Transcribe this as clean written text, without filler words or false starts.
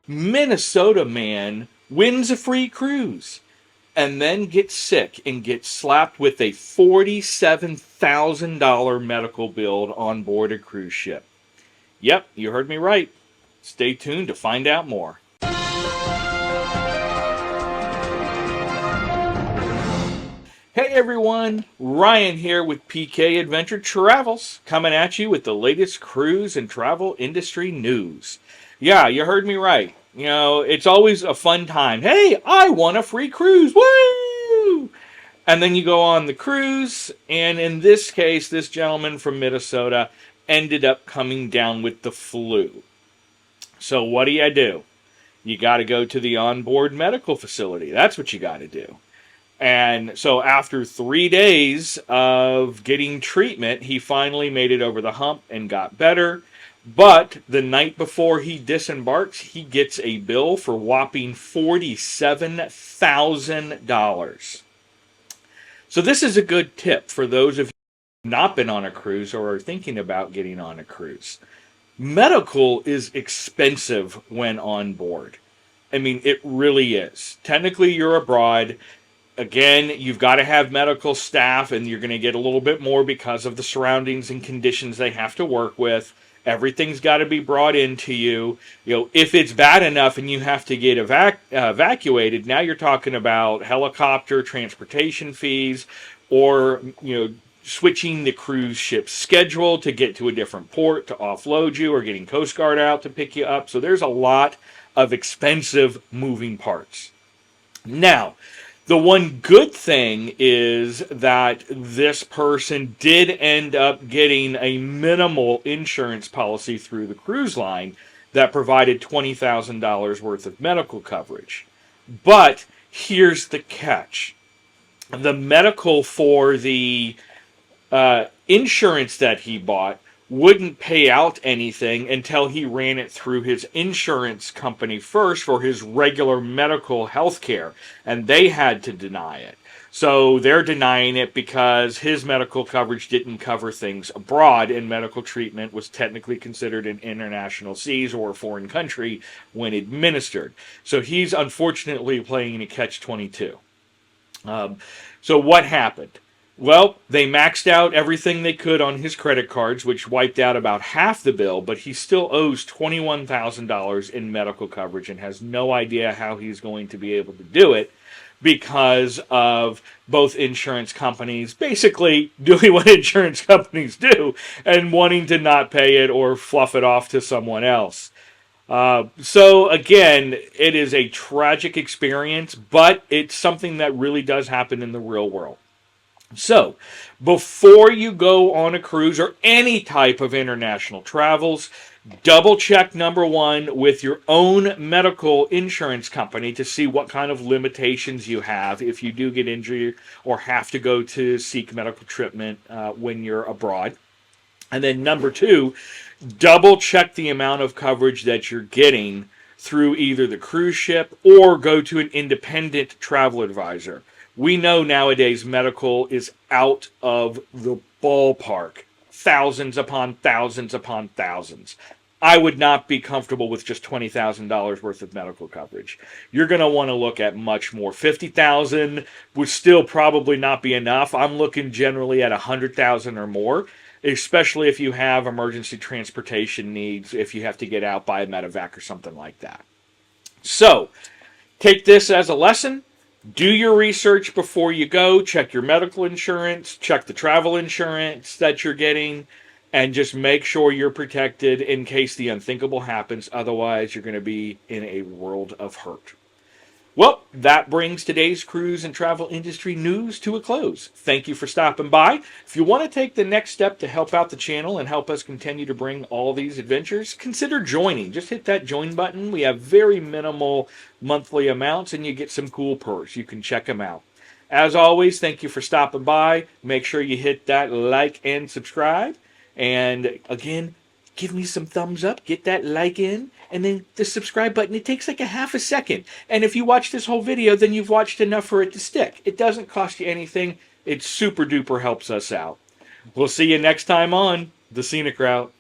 Minnesota man wins a free cruise and then gets sick and gets slapped with a $47,000 medical bill on board a cruise ship. Yep, you heard me right. Stay tuned to find out more. Hey everyone, Ryan here with PK Adventure Travels, coming at you with the latest cruise and travel industry news. Yeah, you heard me right. You know, it's always a fun time. Hey, I won a free cruise! Woo! And then you go on the cruise, and in this case, this gentleman from Minnesota ended up coming down with the flu. So what do? You got to go to the onboard medical facility. That's what you got to do. And so after 3 days of getting treatment, he finally made it over the hump and got better. But the night before he disembarks, he gets a bill for whopping $47,000. So this is a good tip for those of you who have not been on a cruise or are thinking about getting on a cruise. Medical is expensive when on board. I mean, it really is. Technically, you're abroad. Again, you've got to have medical staff, and you're going to get a little bit more because of the surroundings and conditions they have to work with. Everything's got to be brought into you. You know, if it's bad enough and you have to get evacuated, now you're talking about helicopter transportation fees, or switching the cruise ship schedule to get to a different port to offload you, or getting Coast Guard out to pick you up. So there's a lot of expensive moving parts. Now, the one good thing is that this person did end up getting a minimal insurance policy through the cruise line that provided $20,000 worth of medical coverage. But here's the catch. The medical for the insurance that he bought wouldn't pay out anything until he ran it through his insurance company first for his regular medical health care, and they had to deny it. So they're denying it because his medical coverage didn't cover things abroad, and medical treatment was technically considered in international seas or a foreign country when administered. So he's unfortunately playing a catch-22. So what happened? Well, they maxed out everything they could on his credit cards, which wiped out about half the bill, but he still owes $21,000 in medical coverage and has no idea how he's going to be able to do it because of both insurance companies basically doing what insurance companies do and wanting to not pay it or fluff it off to someone else. So again, it is a tragic experience, but it's something that really does happen in the real world. So, before you go on a cruise or any type of international travels, double check, number one, with your own medical insurance company to see what kind of limitations you have if you do get injured or have to go to seek medical treatment when you're abroad. And then number two, double check the amount of coverage that you're getting through either the cruise ship or go to an independent travel advisor. We know nowadays medical is out of the ballpark. Thousands upon thousands upon thousands. I would not be comfortable with just $20,000 worth of medical coverage. You're going to want to look at much more. $50,000 would still probably not be enough. I'm looking generally at $100,000 or more, especially if you have emergency transportation needs, if you have to get out by a medevac or something like that. So, take this as a lesson. Do your research before you go. Check your medical insurance. Check the travel insurance that you're getting. And just make sure you're protected in case the unthinkable happens. Otherwise, you're going to be in a world of hurt. Well, that brings today's cruise and travel industry news to a close. Thank you for stopping by. If you want to take the next step to help out the channel and help us continue to bring all these adventures, consider joining. Just hit that join button. We have very minimal monthly amounts, and you get some cool perks. You can check them out. As always, thank you for stopping by. Make sure you hit that like and subscribe. And again, give me some thumbs up, get that like in, and then the subscribe button. It takes like a half a second. And if you watch this whole video, then you've watched enough for it to stick. It doesn't cost you anything. It super duper helps us out. We'll see you next time on The Scenic Route.